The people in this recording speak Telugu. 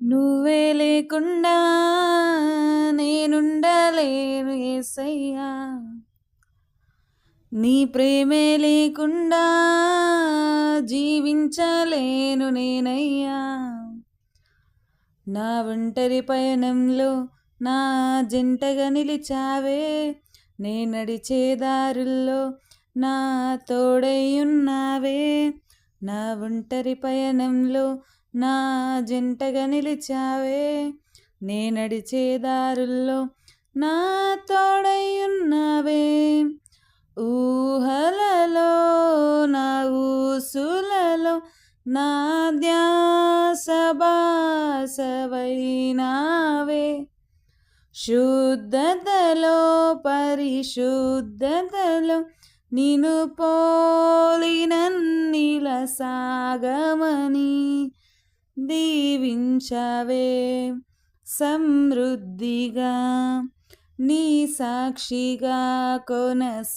నువ్వే లేకుండా నేనుండలేను యేసయ్యా, నీ ప్రేమే లేకుండా జీవించలేను నేనయ్యా. నా ఒంటరి పయనంలో నా జంటగా నిలిచావే, నే నడిచే దారుల్లో నా తోడై ఉన్నావే. నా ఒంటరి పయనంలో నా జంటగా నిలిచావే, నే నడిచే దారుల్లో నా తోడై ఉన్నావే. ఊహలలో నా ఊసులలో నా ధ్యాస బాసవైనావే. శుద్ధతలో పరిశుద్ధతలో నిన్ను పోలినన్నిల సాగమని దీవించవే. సమృద్ధిగా నీ సాక్షిగా కొనసాగమని